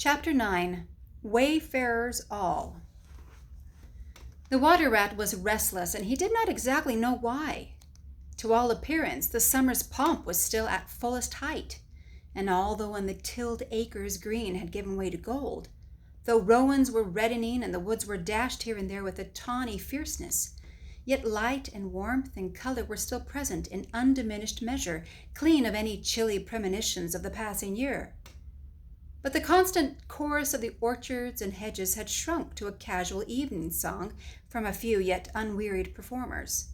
Chapter 9. Wayfarers All. The water rat was restless, and he did not exactly know why. To all appearance, the summer's pomp was still at fullest height, and although when the tilled acres green had given way to gold, though rowans were reddening and the woods were dashed here and there with a tawny fierceness, yet light and warmth and color were still present in undiminished measure, clean of any chilly premonitions of the passing year. But the constant chorus of the orchards and hedges had shrunk to a casual evening song from a few yet unwearied performers.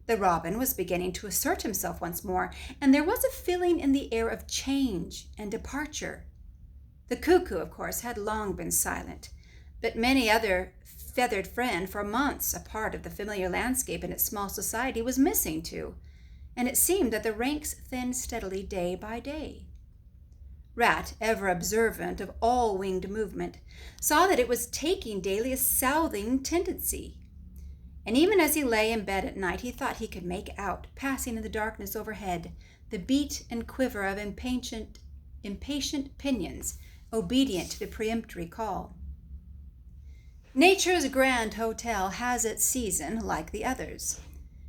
The robin was beginning to assert himself once more, and there was a feeling in the air of change and departure. The cuckoo, of course, had long been silent, but many other feathered friend for months a part of the familiar landscape and its small society was missing too, and it seemed that the ranks thinned steadily day by day. Rat, ever observant of all winged movement, saw that it was taking daily a southing tendency. And even as he lay in bed at night, he thought he could make out, passing in the darkness overhead, the beat and quiver of impatient pinions, obedient to the peremptory call. Nature's grand hotel has its season like the others.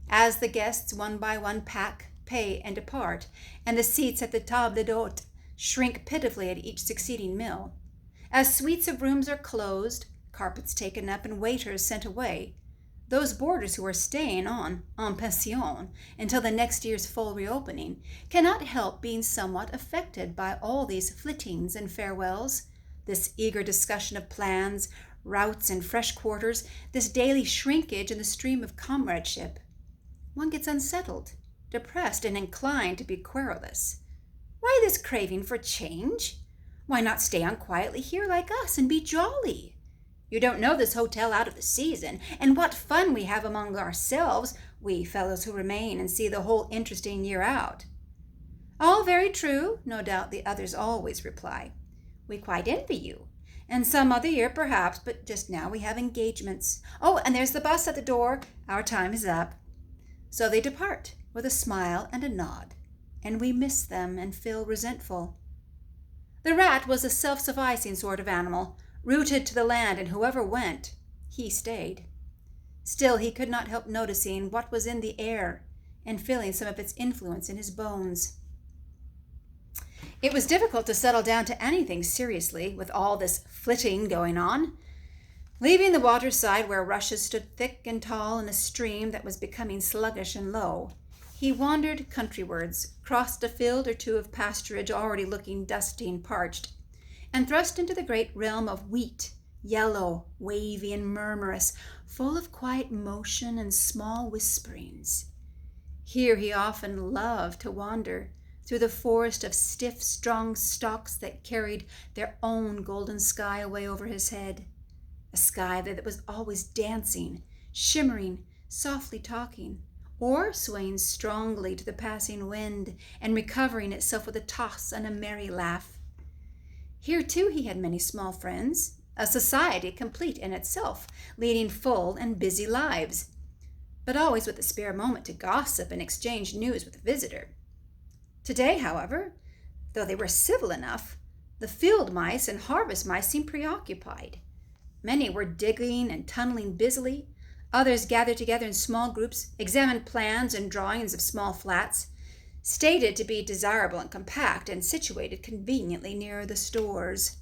As the guests one by one pack, pay, and depart, and the seats at the table d'hôte shrink pitifully at each succeeding meal, as suites of rooms are closed, carpets taken up, and waiters sent away, those boarders who are staying on en pension until the next year's full reopening cannot help being somewhat affected by all these flittings and farewells, this eager discussion of plans, routes, and fresh quarters, this daily shrinkage in the stream of comradeship. One gets unsettled, depressed, and inclined to be querulous. Why this craving for change? Why not stay on quietly here like us and be jolly? You don't know this hotel out of the season, and what fun we have among ourselves, we fellows who remain and see the whole interesting year out. All very true, no doubt the others always reply. We quite envy you, and some other year perhaps, but just now we have engagements. Oh, and there's the bus at the door. Our time is up. So they depart with a smile and a nod, and we miss them and feel resentful. The rat was a self-sufficing sort of animal, rooted to the land, and whoever went, he stayed. Still, he could not help noticing what was in the air and feeling some of its influence in his bones. It was difficult to settle down to anything seriously with all this flitting going on. Leaving the waterside where rushes stood thick and tall in a stream that was becoming sluggish and low, he wandered countrywards, crossed a field or two of pasturage already looking dusty and parched, and thrust into the great realm of wheat, yellow, wavy, and murmurous, full of quiet motion and small whisperings. Here he often loved to wander, through the forest of stiff, strong stalks that carried their own golden sky away over his head, a sky that was always dancing, shimmering, softly talking, or swaying strongly to the passing wind and recovering itself with a toss and a merry laugh. Here, too, he had many small friends, a society complete in itself, leading full and busy lives, but always with a spare moment to gossip and exchange news with the visitor. Today, however, though they were civil enough, the field mice and harvest mice seemed preoccupied. Many were digging and tunneling busily. Others gathered together in small groups, examined plans and drawings of small flats, stated to be desirable and compact, and situated conveniently near the stores.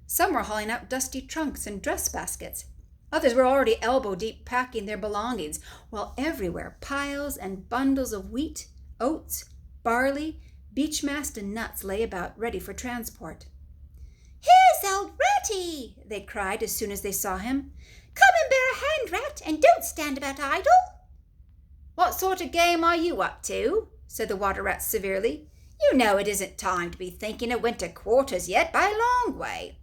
Some were hauling out dusty trunks and dress baskets. Others were already elbow-deep packing their belongings, while everywhere piles and bundles of wheat, oats, barley, beechmast, and nuts lay about ready for transport. "Here's old Ratty!" they cried as soon as they saw him. "Come and bear a hand, Rat, and don't stand about idle." "What sort of game are you up to?" said the water rat severely. "You know it isn't time to be thinking of winter quarters yet by a long way."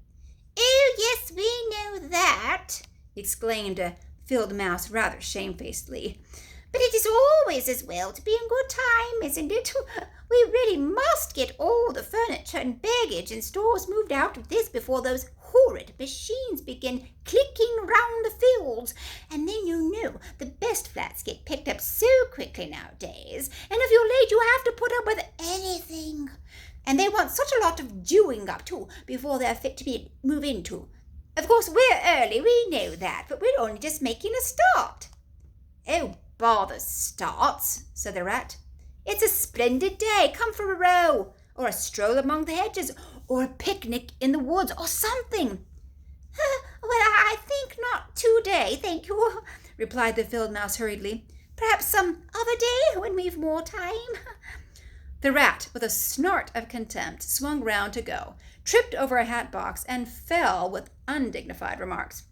"Oh, yes, we know that," exclaimed a field mouse rather shamefacedly. "But it is always as well to be in good time, isn't it? We really must get all the furniture and baggage and stores moved out of this before those horrid machines begin clicking round the fields. And then you know the best flats get picked up so quickly nowadays, and if you're late you have to put up with anything. and they want such a lot of doing up too before they're fit to move into. Of course, we're early, we know that, but we're only just making a start." "Oh, bother starts," said the rat. "It's a splendid day. Come for a row, or a stroll among the hedges, or a picnic in the woods, or something." "Well, I think not today, thank you," replied the field mouse hurriedly. "Perhaps some other day when we've more time." The rat, with a snort of contempt, swung round to go, tripped over a hat box, and fell with undignified remarks.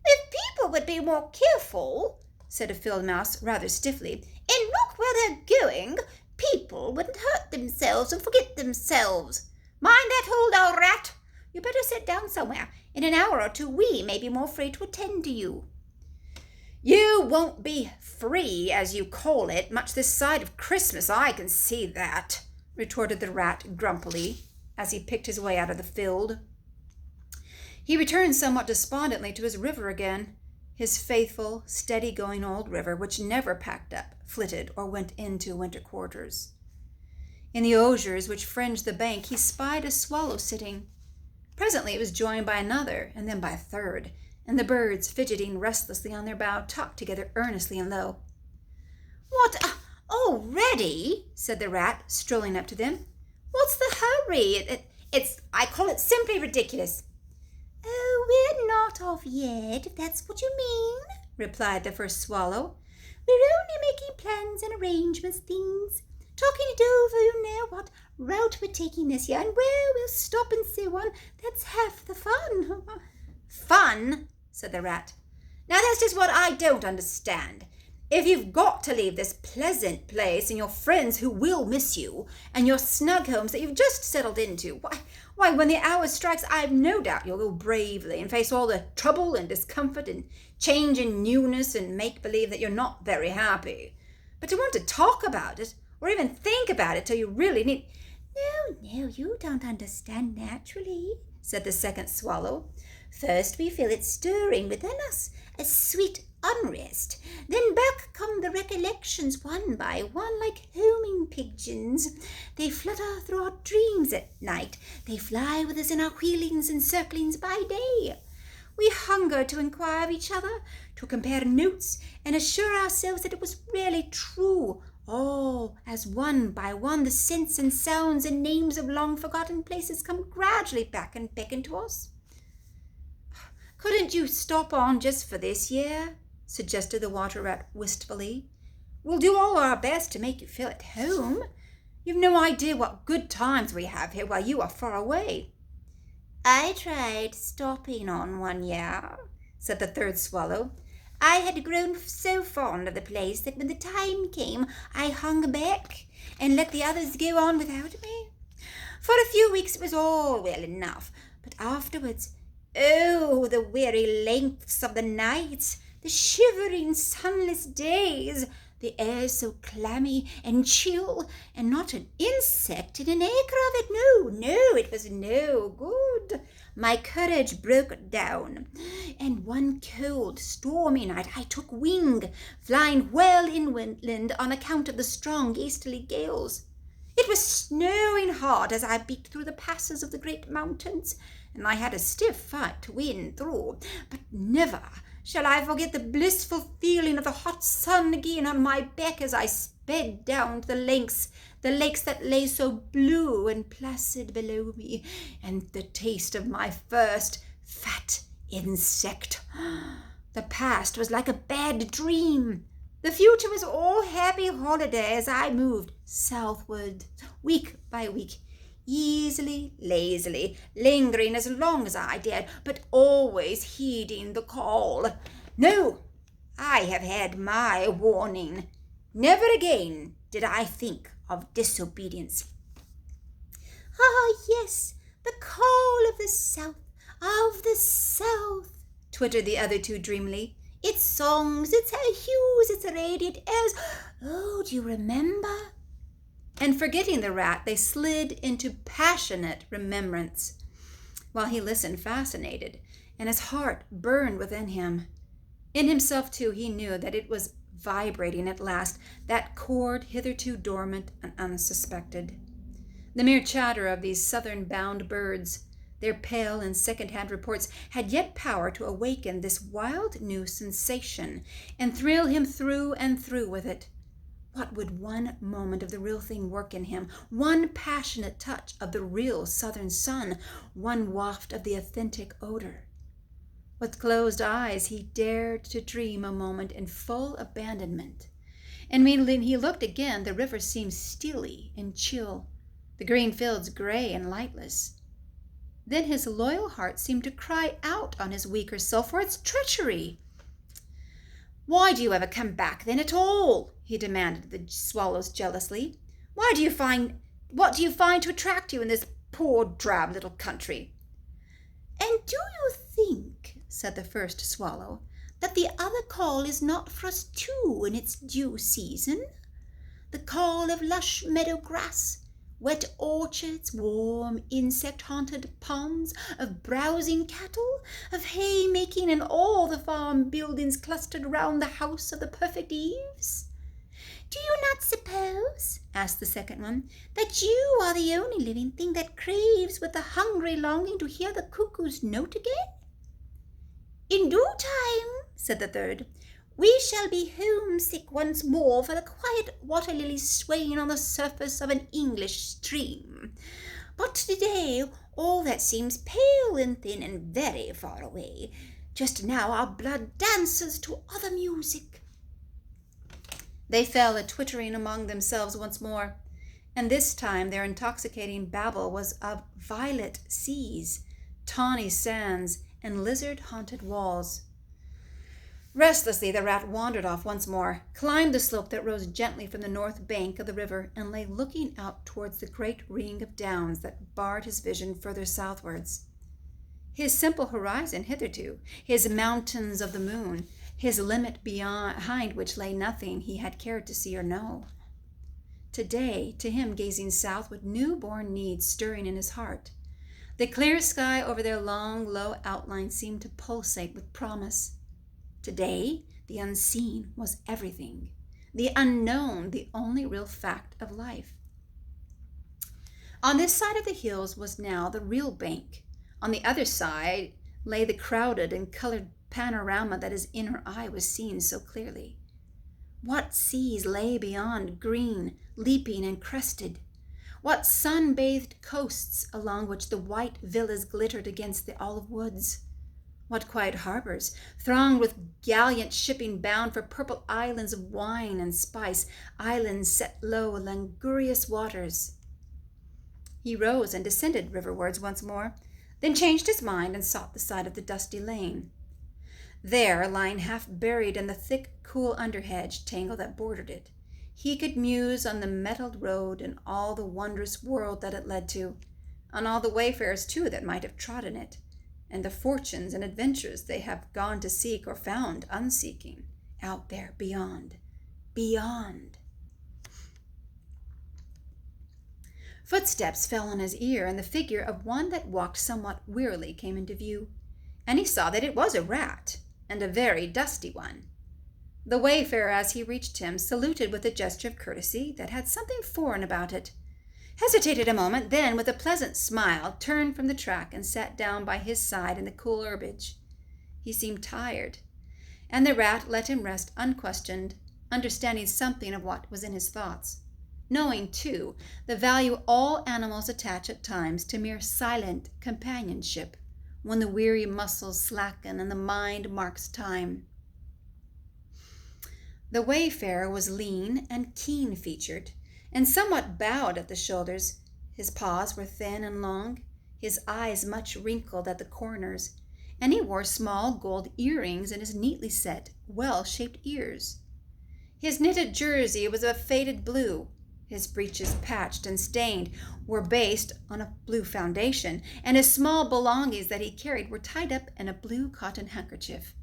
"If people would be more careful," said a field mouse rather stiffly, "and look where they're going, people wouldn't hurt themselves or forget themselves. Mind that hold, old rat. You better sit down somewhere. In an hour or two we may be more free to attend to you." "You won't be free, as you call it, much this side of Christmas, I can see that," retorted the rat grumpily, as he picked his way out of the field. He returned somewhat despondently to his river again, his faithful, steady-going old river, which never packed up, flitted, or went into winter quarters. In the osiers which fringed the bank he spied a swallow sitting. Presently it was joined by another, and then by a third, and the birds, fidgeting restlessly on their bough, talked together earnestly and low. "What, already?" said the rat, strolling up to them. "What's the hurry? I call it simply ridiculous." "Oh, we're not off yet, if that's what you mean," replied the first swallow. "We're only making plans and arrangements, things. Talking it over, you know, what route we're taking this year, and where we'll stop and so on. That's half the fun." "Fun?" said the rat. "Now that's just what I don't understand. If you've got to leave this pleasant place and your friends who will miss you, and your snug homes that you've just settled into, why, when the hour strikes, I've no doubt you'll go bravely and face all the trouble and discomfort and change and newness and make believe that you're not very happy. But to want to talk about it, or even think about it till you really need—" No, you don't understand naturally," said the second swallow. "First we feel it stirring within us, a sweet unrest. Then back come the recollections one by one like homing pigeons. They flutter through our dreams at night. They fly with us in our wheelings and circlings by day. We hunger to inquire of each other, to compare notes, and assure ourselves that it was really true. All, as one by one the scents and sounds and names of long-forgotten places come gradually back and beckon to us." "Couldn't you stop on just for this year?" suggested the water rat wistfully. "We'll do all our best to make you feel at home. You've no idea what good times we have here while you are far away." "I tried stopping on one year," said the third swallow. "I had grown so fond of the place that when the time came I hung back and let the others go on without me. For a few weeks it was all well enough, but afterwards, oh, the weary lengths of the nights, the shivering sunless days, the air so clammy and chill, and not an insect in an acre of it. No, it was no good. My courage broke down, and one cold, stormy night I took wing, flying well inland on account of the strong easterly gales. It was snowing hard as I beat through the passes of the great mountains, and I had a stiff fight to win through, but never shall I forget the blissful feeling of the hot sun again on my back as I sped down to the lakes that lay so blue and placid below me, and the taste of my first fat insect. The past was like a bad dream. The future was all happy holiday as I moved southward, week by week, easily, lazily, lingering as long as I dared, but always heeding the call. No, I have had my warning. Never again did I think of disobedience." "Ah, yes, the call of the south, twittered the other two dreamily. "Its songs, its hues, its radiant airs. Oh, do you remember?" And forgetting the rat, they slid into passionate remembrance, while he listened fascinated, and his heart burned within him. In himself, too, he knew that it was vibrating at last, that chord hitherto dormant and unsuspected. The mere chatter of these southern-bound birds, their pale and second-hand reports, had yet power to awaken this wild new sensation and thrill him through and through with it. What would one moment of the real thing work in him, one passionate touch of the real southern sun, one waft of the authentic odor? With closed eyes he dared to dream a moment in full abandonment. And when he looked again, the river seemed steely and chill, the green fields gray and lightless. Then his loyal heart seemed to cry out on his weaker soul for its treachery. "Why do you ever come back then at all?" he demanded of the swallows jealously. What do you find to attract you in this poor drab little country?" "And do you think," said the first swallow, "that the other call is not for us too in its due season? The call of lush meadow grass, wet orchards, warm insect-haunted ponds, of browsing cattle, of hay-making and all the farm buildings clustered round the house of the perfect eaves?" "Do you not suppose," asked the second one, "that you are the only living thing that craves with a hungry longing to hear the cuckoo's note again?" "In due time," said the third, "we shall be homesick once more for the quiet water lilies swaying on the surface of an English stream. But today all that seems pale and thin and very far away. Just now our blood dances to other music." They fell a-twittering among themselves once more, and this time their intoxicating babble was of violet seas, tawny sands, and lizard-haunted walls. Restlessly the rat wandered off once more, climbed the slope that rose gently from the north bank of the river, and lay looking out towards the great ring of downs that barred his vision further southwards. His simple horizon hitherto, his mountains of the moon, his limit behind which lay nothing he had cared to see or know. Today, to him gazing south with new-born needs stirring in his heart, the clear sky over their long, low outline seemed to pulsate with promise. Today, the unseen was everything, the unknown the only real fact of life. On this side of the hills was now the real bank. On the other side lay the crowded and colored panorama that his inner eye was seeing so clearly. What seas lay beyond, green, leaping and crested? What sun-bathed coasts along which the white villas glittered against the olive woods? What quiet harbors, thronged with gallant shipping bound for purple islands of wine and spice, islands set low in languorous waters? He rose and descended riverwards once more, then changed his mind and sought the side of the dusty lane. There, lying half buried in the thick, cool underhedge tangle that bordered it, he could muse on the metalled road and all the wondrous world that it led to, on all the wayfarers, too, that might have trodden it, and the fortunes and adventures they have gone to seek or found unseeking, out there beyond. Footsteps fell on his ear, and the figure of one that walked somewhat wearily came into view, and he saw that it was a rat, and a very dusty one. The wayfarer, as he reached him, saluted with a gesture of courtesy that had something foreign about it, hesitated a moment, then, with a pleasant smile, turned from the track and sat down by his side in the cool herbage. He seemed tired, and the rat let him rest unquestioned, understanding something of what was in his thoughts, knowing, too, the value all animals attach at times to mere silent companionship, when the weary muscles slacken and the mind marks time. The wayfarer was lean and keen-featured, and somewhat bowed at the shoulders. His paws were thin and long, his eyes much wrinkled at the corners, and he wore small gold earrings in his neatly set, well-shaped ears. His knitted jersey was of a faded blue. His breeches, patched and stained, were based on a blue foundation, and his small belongings that he carried were tied up in a blue cotton handkerchief.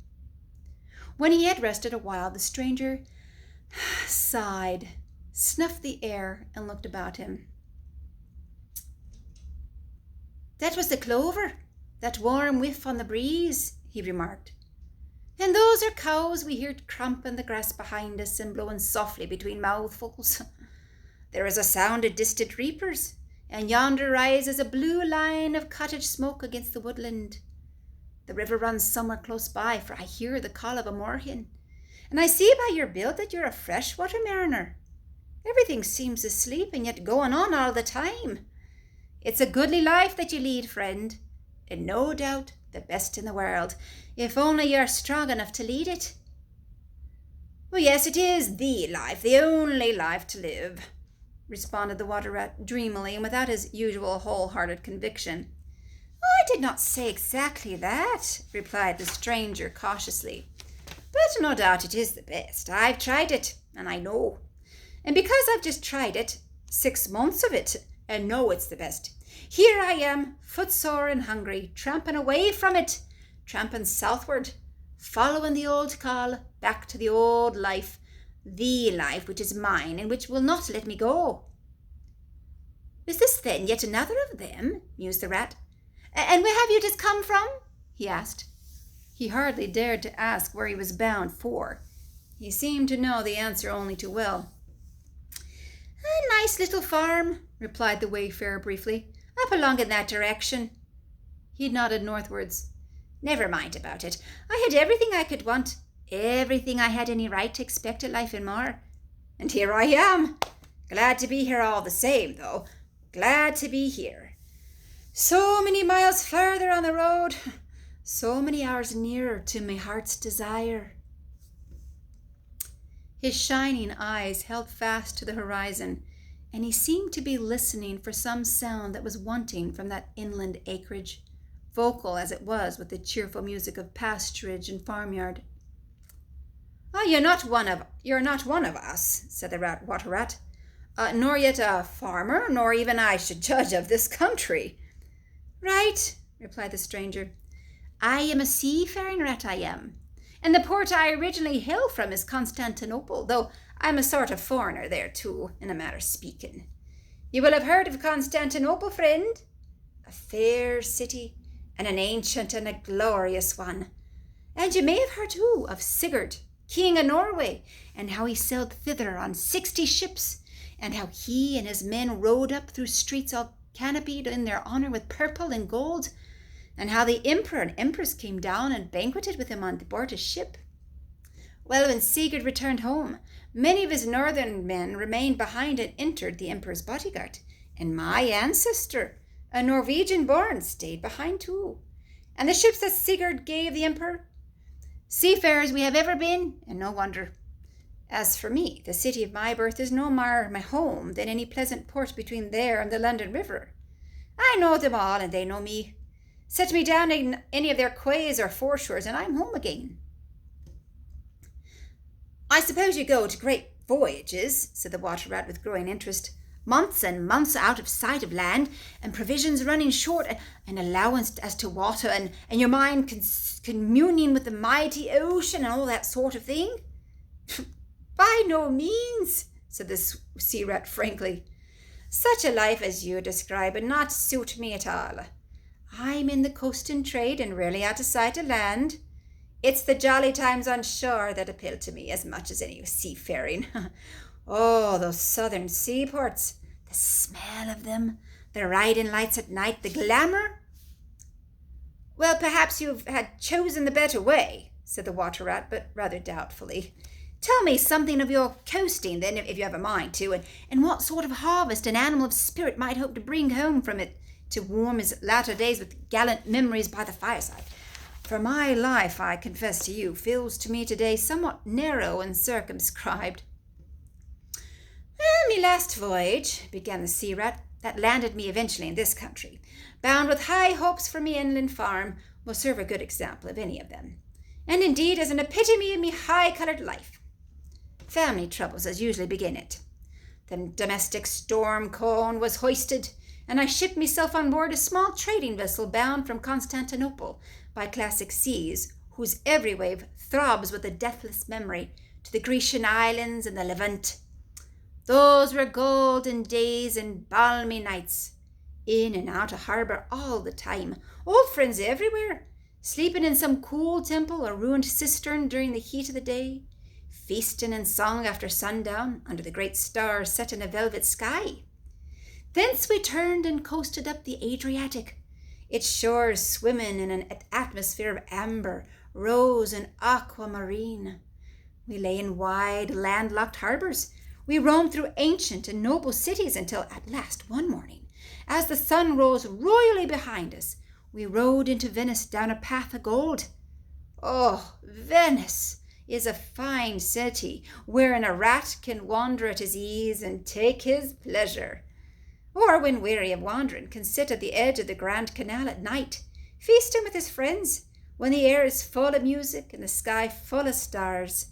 When he had rested a while, the stranger sighed, snuffed the air, and looked about him. "That was the clover, that warm whiff on the breeze," he remarked. "And those are cows we hear crumping the grass behind us and blowing softly between mouthfuls. There is a sound of distant reapers, and yonder rises a blue line of cottage smoke against the woodland. The river runs somewhere close by, for I hear the call of a moorhen, and I see by your build that you're a freshwater mariner. Everything seems asleep, and yet going on all the time. It's a goodly life that you lead, friend, and no doubt the best in the world, if only you're strong enough to lead it. Well, yes, it is the life, the only life to live, responded the water rat dreamily and without his usual wholehearted conviction. I did not say exactly that, replied the stranger cautiously, but no doubt it is the best. I've tried it, and I know. And because I've just tried it, 6 months of it, and know it's the best, here I am, footsore and hungry, tramping away from it, tramping southward, following the old call, back to the old life, the life which is mine and which will not let me go. Is this then yet another of them? Mused the rat. And where have you just come from? He asked. He hardly dared to ask where he was bound for. He seemed to know the answer only too well. A nice little farm, replied the wayfarer briefly, up along in that direction. He nodded northwards. Never mind about it. I had everything I could want, everything I had any right to expect of life and more. And here I am. Glad to be here all the same, though. Glad to be here. So many miles further on the road, so many hours nearer to my heart's desire. His shining eyes held fast to the horizon, and he seemed to be listening for some sound that was wanting from that inland acreage, vocal as it was with the cheerful music of pasturage and farmyard. You're not one of us, said the water rat, nor yet a farmer, nor even I should judge of this country. Right, replied the stranger. I am a seafaring rat, I am, and the port I originally hail from is Constantinople, though I'm a sort of foreigner there too, in a manner speaking. You will have heard of Constantinople, friend? A fair city, and an ancient and a glorious one. And you may have heard too of Sigurd, king of Norway, and how he sailed thither on 60 ships, and how he and his men rode up through streets all canopied in their honour with purple and gold, and how the emperor and empress came down and banqueted with him on board his ship. Well, when Sigurd returned home, many of his northern men remained behind and entered the emperor's bodyguard, and my ancestor, a Norwegian born, stayed behind too. And the ships that Sigurd gave the emperor, seafarers we have ever been, and no wonder. As for me, the city of my birth is no more my home than any pleasant port between there and the London River. I know them all, and they know me. Set me down in any of their quays or foreshores, and I'm home again. I suppose you go to great voyages, said the water rat with growing interest. Months and months out of sight of land, and provisions running short, and allowance as to water, and your mind communing with the mighty ocean, and all that sort of thing? By no means, said the sea rat frankly. Such a life as you describe would not suit me at all. I'm in the coasting trade and rarely out of sight of land. It's the jolly times on shore that appeal to me as much as any seafaring. Oh, those southern seaports, the smell of them, the riding lights at night, the glamour. Well, perhaps you've had chosen the better way, said the water rat, but rather doubtfully. Tell me something of your coasting, then, if you have a mind to, and what sort of harvest an animal of spirit might hope to bring home from it to warm his latter days with gallant memories by the fireside. For my life, I confess to you, feels to me today somewhat narrow and circumscribed. Well, me last voyage, began the sea rat, that landed me eventually in this country, bound with high hopes for me inland farm, will serve a good example of any of them, and indeed as an epitome of me high-coloured life. Family troubles as usually begin it. The domestic storm cone was hoisted, and I shipped myself on board a small trading vessel bound from Constantinople by classic seas, whose every wave throbs with a deathless memory to the Grecian islands and the Levant. Those were golden days and balmy nights, in and out of harbour all the time, old friends everywhere, sleeping in some cool temple or ruined cistern during the heat of the day, feasting and song after sundown under the great stars set in a velvet sky. Thence we turned and coasted up the Adriatic, its shores swimming in an atmosphere of amber, rose, and aquamarine. We lay in wide, landlocked harbours. We roamed through ancient and noble cities until at last one morning, as the sun rose royally behind us, we rode into Venice down a path of gold. Oh, Venice is a fine city wherein a rat can wander at his ease and take his pleasure, or when weary of wandering can sit at the edge of the Grand Canal at night, feasting with his friends, when the air is full of music and the sky full of stars,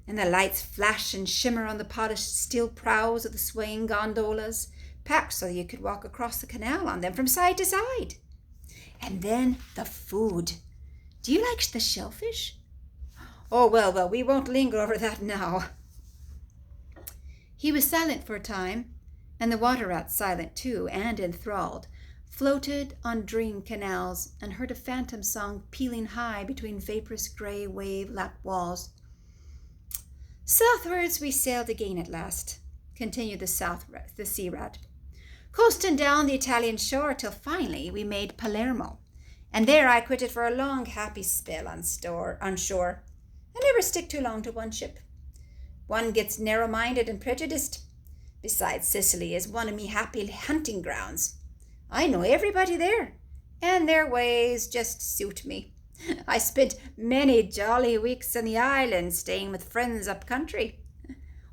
and the lights flash and shimmer on the polished steel prows of the swaying gondolas, packed so you could walk across the canal on them from side to side. And then the food. Do you like the shellfish? Oh, well, we won't linger over that now. He was silent for a time, and the water rat silent too, and enthralled, floated on dream canals and heard a phantom song pealing high between vaporous grey wave-lapped walls. Southwards we sailed again at last, continued the sea rat, coasting down the Italian shore till finally we made Palermo, and there I quitted for a long happy spell on shore. I never stick too long to one ship. One gets narrow-minded and prejudiced. Besides, Sicily is one of me happy hunting grounds. I know everybody there, and their ways just suit me. I spent many jolly weeks in the island, staying with friends up country.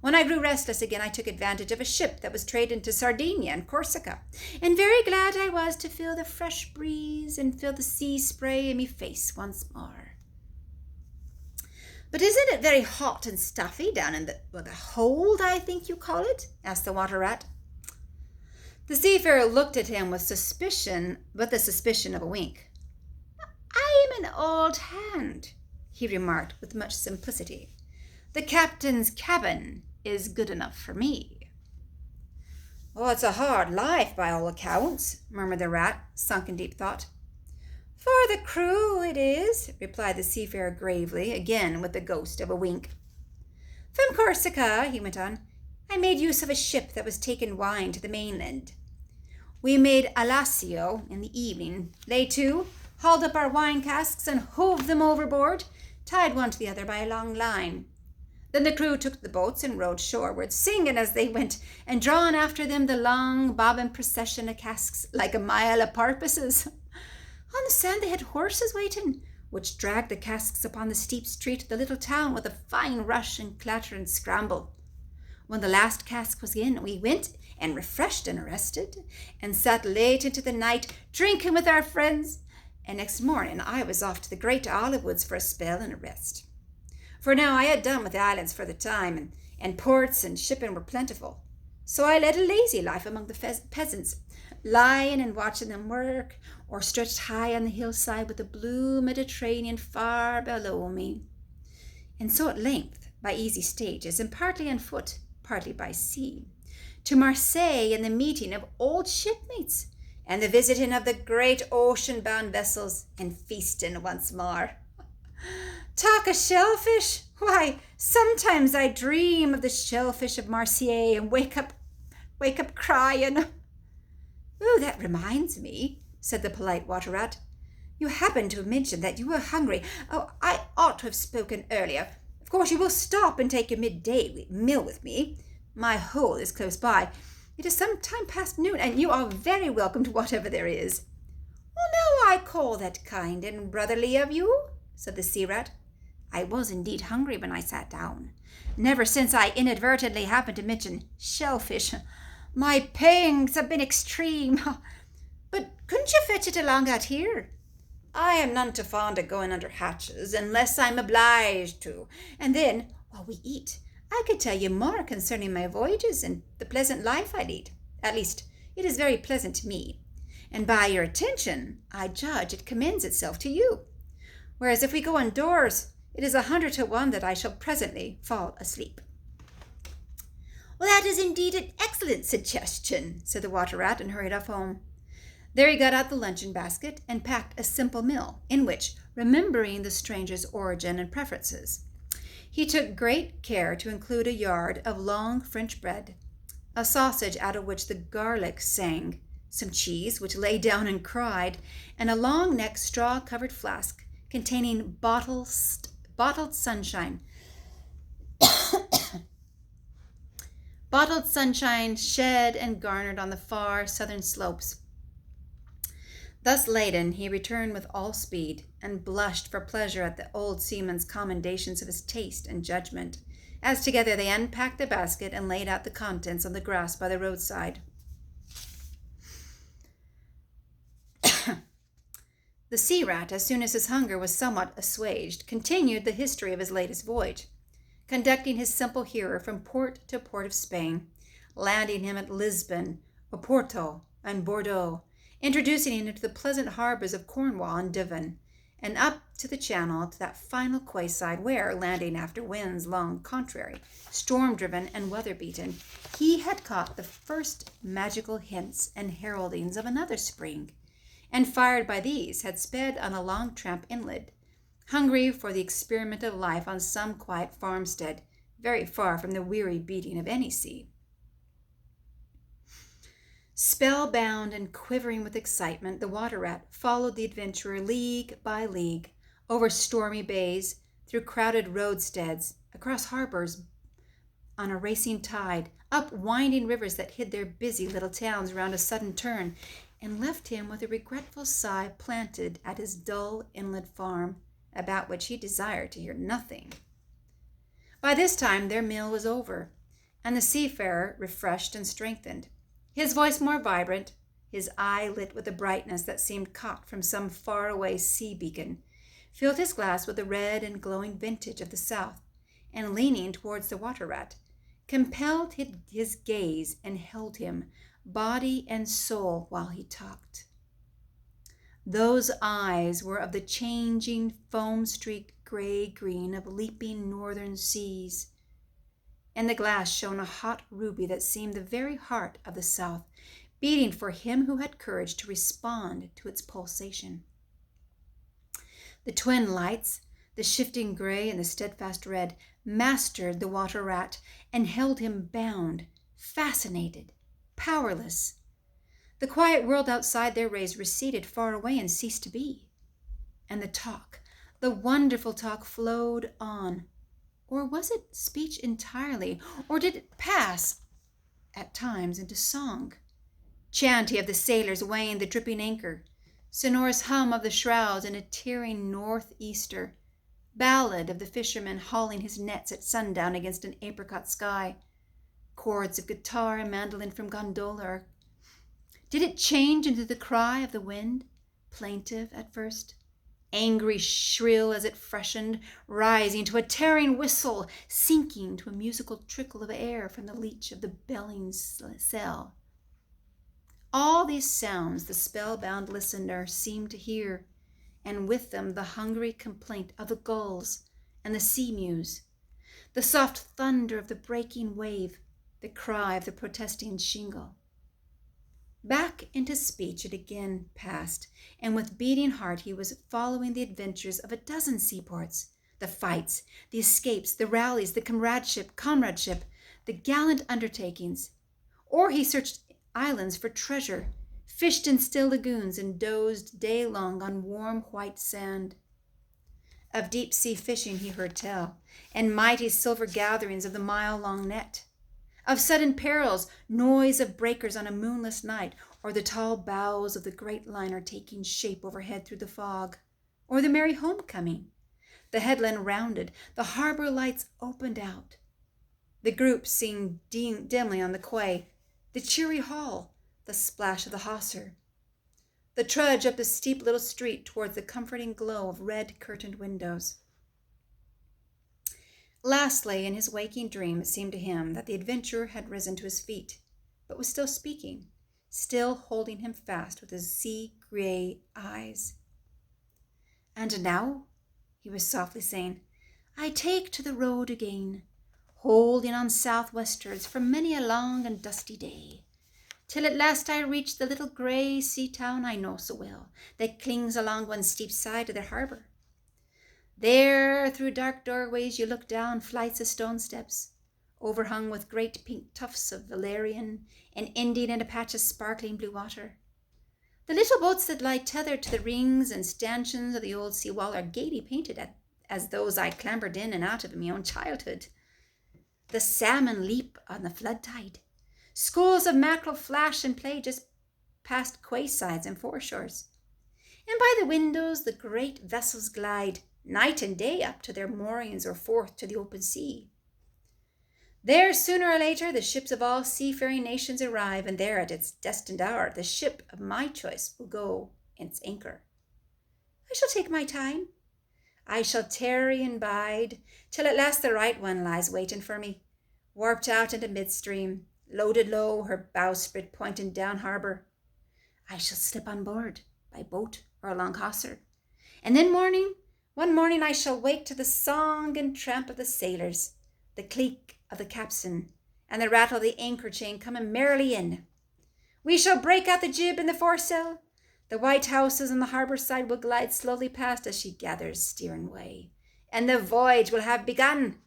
When I grew restless again, I took advantage of a ship that was trading to Sardinia and Corsica, and very glad I was to feel the fresh breeze and feel the sea spray in me face once more. But isn't it very hot and stuffy down in the hold, I think you call it? Asked the water rat. The seafarer looked at him with suspicion, but the suspicion of a wink. I am an old hand, he remarked with much simplicity. The captain's cabin is good enough for me. Oh, it's a hard life by all accounts, murmured the rat, sunk in deep thought. For the crew it is, replied the seafarer gravely, again with the ghost of a wink. From Corsica, he went on, I made use of a ship that was taking wine to the mainland. We made Alassio in the evening, lay to, hauled up our wine casks and hove them overboard, tied one to the other by a long line. Then the crew took the boats and rowed shoreward, singing as they went, and drawn after them the long bobbing procession of casks like a mile of porpoises. On the sand they had horses waiting, which dragged the casks upon the steep street of the little town with a fine rush and clatter and scramble. When the last cask was in, we went and refreshed and rested, and sat late into the night, drinking with our friends, and next morning I was off to the great olive woods for a spell and a rest. For now I had done with the islands for the time, and ports and shipping were plentiful. So I led a lazy life among the peasants, lying and watching them work, or stretched high on the hillside with the blue Mediterranean far below me. And so at length, by easy stages, and partly on foot, partly by sea, to Marseille and the meeting of old shipmates, and the visiting of the great ocean-bound vessels, and feasting once more. Talk of shellfish! Why, sometimes I dream of the shellfish of Marseille and wake up crying. Oh, that reminds me, said the polite water rat. You happened to mention that you were hungry. Oh, I ought to have spoken earlier. Of course, you will stop and take your midday meal with me. My hole is close by. It is some time past noon, and you are very welcome to whatever there is. Well, now I call that kind and brotherly of you, said the sea rat. I was indeed hungry when I sat down. Never since I inadvertently happened to mention shellfish. My pangs have been extreme. But couldn't you fetch it along out here? I am none too fond of going under hatches unless I'm obliged to. And then, while we eat, I could tell you more concerning my voyages and the pleasant life I lead. At least, it is very pleasant to me. And by your attention, I judge it commends itself to you. Whereas if we go indoors, it is 100 to 1 that I shall presently fall asleep. Well, that is indeed an excellent suggestion, said the water rat, and hurried off home. There he got out the luncheon basket and packed a simple meal, in which, remembering the stranger's origin and preferences, he took great care to include a yard of long French bread, a sausage out of which the garlic sang, some cheese which lay down and cried, and a long-necked straw-covered flask containing bottled sunshine. Bottled sunshine shed and garnered on the far southern slopes. Thus laden, he returned with all speed, and blushed for pleasure at the old seaman's commendations of his taste and judgment, as together they unpacked the basket and laid out the contents on the grass by the roadside. The sea rat, as soon as his hunger was somewhat assuaged, continued the history of his latest voyage, conducting his simple hearer from port to port of Spain, landing him at Lisbon, Oporto, and Bordeaux, introducing him into the pleasant harbors of Cornwall and Devon, and up to the Channel to that final quayside where, landing after winds long contrary, storm-driven and weather-beaten, he had caught the first magical hints and heraldings of another spring, and fired by these had sped on a long tramp inland, hungry for the experiment of life on some quiet farmstead, very far from the weary beating of any sea. Spellbound and quivering with excitement, the water rat followed the adventurer league by league, over stormy bays, through crowded roadsteads, across harbors on a racing tide, up winding rivers that hid their busy little towns round a sudden turn, and left him with a regretful sigh planted at his dull inland farm, about which he desired to hear nothing. By this time their meal was over, and the seafarer, refreshed and strengthened, his voice more vibrant, his eye lit with a brightness that seemed caught from some faraway sea beacon, filled his glass with the red and glowing vintage of the south, and leaning towards the water rat, compelled his gaze and held him, body and soul, while he talked. Those eyes were of the changing, foam-streaked gray-green of leaping northern seas. In the glass shone a hot ruby that seemed the very heart of the south, beating for him who had courage to respond to its pulsation. The twin lights, the shifting gray and the steadfast red, mastered the water rat and held him bound, fascinated, powerless. The quiet world outside their rays receded far away and ceased to be. And the talk, the wonderful talk, flowed on. Or was it speech entirely? Or did it pass, at times, into song? Chanty of the sailors weighing the dripping anchor, sonorous hum of the shrouds in a tearing northeaster, ballad of the fisherman hauling his nets at sundown against an apricot sky, chords of guitar and mandolin from gondola. Did it change into the cry of the wind, plaintive at first, angry, shrill as it freshened, rising to a tearing whistle, sinking to a musical trickle of air from the leach of the belling cell? All these sounds the spellbound listener seemed to hear, and with them the hungry complaint of the gulls and the sea mews, the soft thunder of the breaking wave, the cry of the protesting shingle. Back into speech it again passed, and with beating heart he was following the adventures of a dozen seaports, the fights, the escapes, the rallies, the comradeship, the gallant undertakings. Or he searched islands for treasure, fished in still lagoons, and dozed day long on warm white sand. Of deep-sea fishing he heard tell, and mighty silver gatherings of the mile-long net. Of sudden perils, noise of breakers on a moonless night, or the tall bows of the great liner taking shape overhead through the fog, or the merry homecoming. The headland rounded, the harbor lights opened out. The groups seen dimly on the quay, the cheery haul, the splash of the hawser, the trudge up the steep little street towards the comforting glow of red-curtained windows. Lastly, in his waking dream, it seemed to him that the adventurer had risen to his feet, but was still speaking, still holding him fast with his sea-gray eyes. "And now," he was softly saying, "I take to the road again, holding on southwestwards for many a long and dusty day, till at last I reach the little grey sea town I know so well, that clings along one steep side of the harbour. There, through dark doorways, you look down flights of stone steps, overhung with great pink tufts of valerian, and ending in a patch of sparkling blue water. The little boats that lie tethered to the rings and stanchions of the old seawall are gaily painted as those I clambered in and out of in my own childhood. The salmon leap on the flood tide. Schools of mackerel flash and play just past quaysides and foreshores. And by the windows the great vessels glide, night and day, up to their moorings or forth to the open sea. There, sooner or later, the ships of all seafaring nations arrive, and there, at its destined hour, the ship of my choice will go its anchor. I shall take my time. I shall tarry and bide, till at last the right one lies waiting for me, warped out into midstream, loaded low, her bowsprit pointing down harbour. I shall slip on board, by boat or along hawser, and then one morning I shall wake to the song and tramp of the sailors, the cleek of the capstan, and the rattle of the anchor chain coming merrily in. We shall break out the jib and the foresail. The white houses on the harbour side will glide slowly past as she gathers steering way, and the voyage will have begun.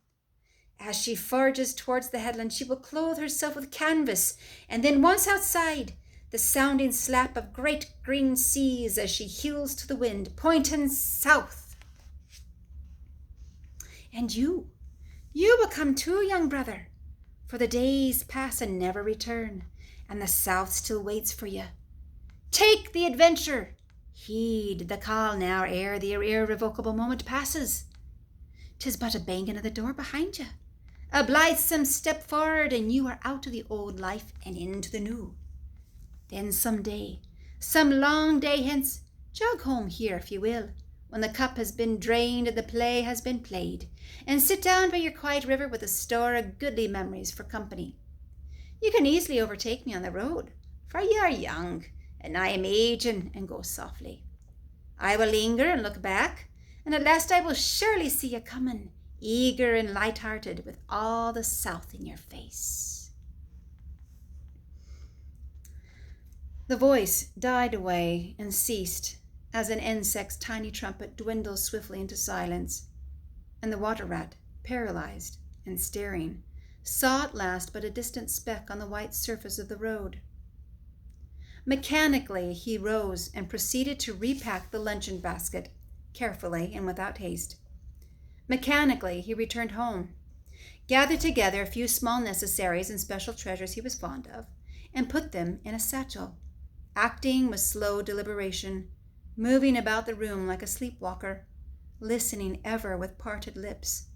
As she forges towards the headland, she will clothe herself with canvas, and then once outside, the sounding slap of great green seas as she heels to the wind, pointing south. And you will come too, young brother, for the days pass and never return, and the south still waits for you. Take the adventure. Heed the call now ere the irrevocable moment passes. 'Tis but a banging of the door behind you, a blithesome step forward, and you are out of the old life and into the new. Then some day, some long day hence, jog home here if you will, when the cup has been drained and the play has been played, and sit down by your quiet river with a store of goodly memories for company. You can easily overtake me on the road, for you are young, and I am aging, and go softly. I will linger and look back, and at last I will surely see you coming, eager and light-hearted, with all the south in your face. The voice died away and ceased as an insect's tiny trumpet dwindles swiftly into silence, and the water rat, paralyzed and staring, saw at last but a distant speck on the white surface of the road. Mechanically he rose and proceeded to repack the luncheon basket, carefully and without haste. Mechanically he returned home, gathered together a few small necessaries and special treasures he was fond of, and put them in a satchel, acting with slow deliberation, moving about the room like a sleepwalker, listening ever with parted lips.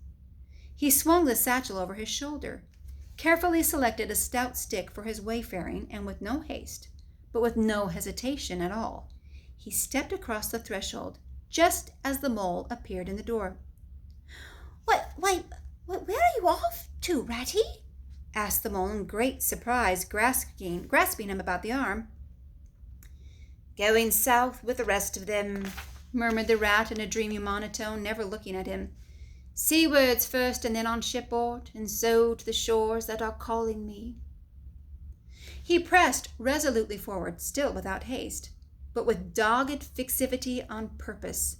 He swung the satchel over his shoulder, carefully selected a stout stick for his wayfaring, and with no haste, but with no hesitation at all, he stepped across the threshold just as the mole appeared in the door. Why, where are you off to, Ratty? Asked the mole in great surprise, grasping him about the arm. Going south with the rest of them, murmured the rat in a dreamy monotone, never looking at him. Seawards first, and then on shipboard, and so to the shores that are calling me. He pressed resolutely forward, still without haste, but with dogged fixity on purpose.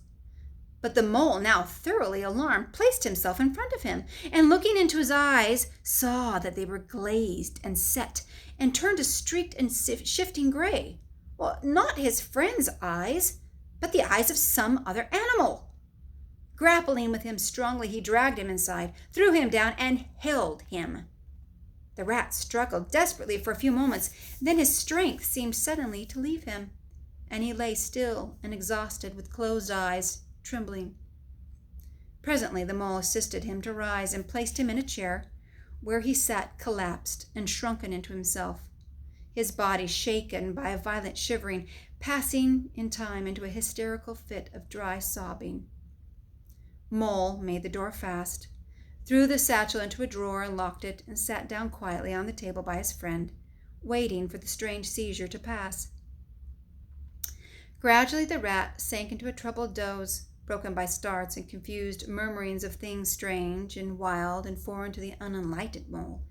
But the mole, now thoroughly alarmed, placed himself in front of him, and looking into his eyes, saw that they were glazed and set, and turned a streaked and shifting gray. Well, not his friend's eyes, but the eyes of some other animal. Grappling with him strongly, he dragged him inside, threw him down, and held him. The rat struggled desperately for a few moments, then his strength seemed suddenly to leave him, and he lay still and exhausted, with closed eyes, trembling. Presently the mole assisted him to rise and placed him in a chair, where he sat collapsed and shrunken into himself, his body shaken by a violent shivering, passing in time into a hysterical fit of dry sobbing. Mole made the door fast, threw the satchel into a drawer and locked it, and sat down quietly on the table by his friend, waiting for the strange seizure to pass. Gradually the rat sank into a troubled doze, broken by starts and confused murmurings of things strange and wild and foreign to the unenlightened mole,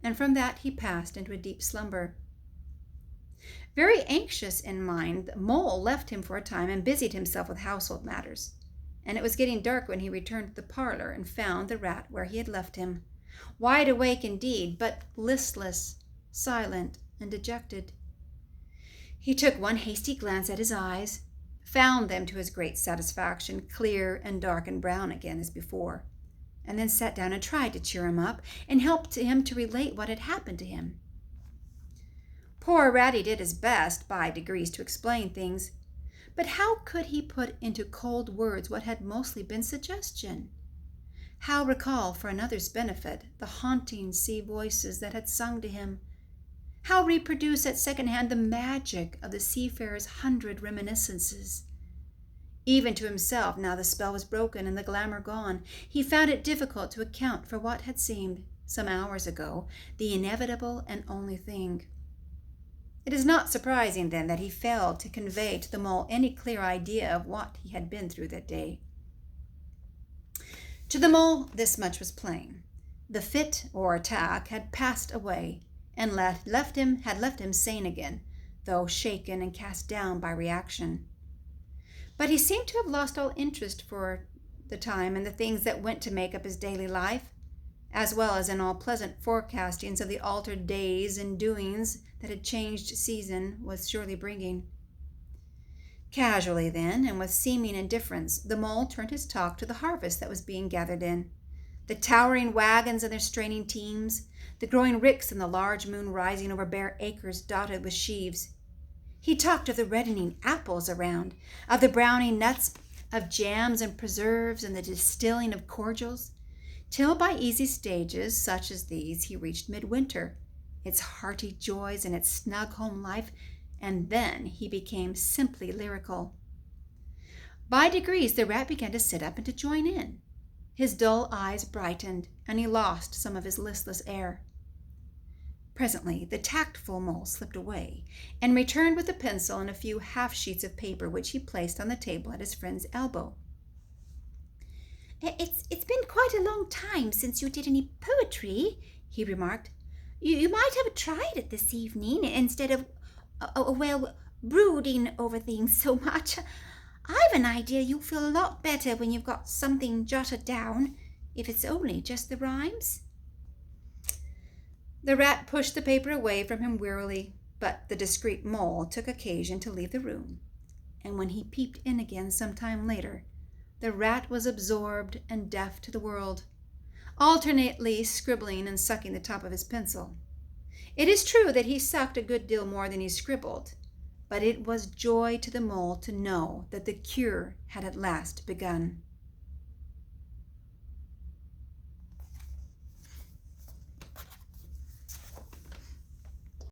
and from that he passed into a deep slumber. Very anxious in mind, the mole left him for a time and busied himself with household matters, and it was getting dark when he returned to the parlor and found the rat where he had left him, Wide awake indeed, but listless, silent, and dejected. He took one hasty glance at his eyes, found them to his great satisfaction clear and dark and brown again as before, and then sat down and tried to cheer him up and helped him to relate what had happened to him. Poor Ratty did his best by degrees to explain things, but how could he put into cold words what had mostly been suggestion? How recall for another's benefit the haunting sea voices that had sung to him? How reproduce at second hand the magic of the seafarer's 100 reminiscences? Even to himself, now the spell was broken and the glamour gone, he found it difficult to account for what had seemed, some hours ago, the inevitable and only thing. It is not surprising, then, that he failed to convey to the mole any clear idea of what he had been through that day. To the mole, this much was plain. The fit, or attack, had passed away, and had left him sane again, though shaken and cast down by reaction. But he seemed to have lost all interest for the time in the things that went to make up his daily life, as well as in all pleasant forecastings of the altered days and doings that a changed season was surely bringing. Casually, then, and with seeming indifference, the mole turned his talk to the harvest that was being gathered in, the towering wagons and their straining teams, the growing ricks and the large moon rising over bare acres dotted with sheaves. He talked of the reddening apples around, of the browning nuts, of jams and preserves, and the distilling of cordials, till by easy stages such as these he reached midwinter, its hearty joys and its snug home life, and then he became simply lyrical. By degrees the rat began to sit up and to join in. His dull eyes brightened, and he lost some of his listless air. Presently the tactful mole slipped away, and returned with a pencil and a few half-sheets of paper which he placed on the table at his friend's elbow. It's been quite a long time since you did any poetry, he remarked. You might have tried it this evening instead of, brooding over things so much. I've an idea you'll feel a lot better when you've got something jotted down, if it's only just the rhymes. The rat pushed the paper away from him wearily, but the discreet mole took occasion to leave the room, and when he peeped in again some time later, the rat was absorbed and deaf to the world, alternately scribbling and sucking the top of his pencil. It is true that he sucked a good deal more than he scribbled, but it was joy to the mole to know that the cure had at last begun.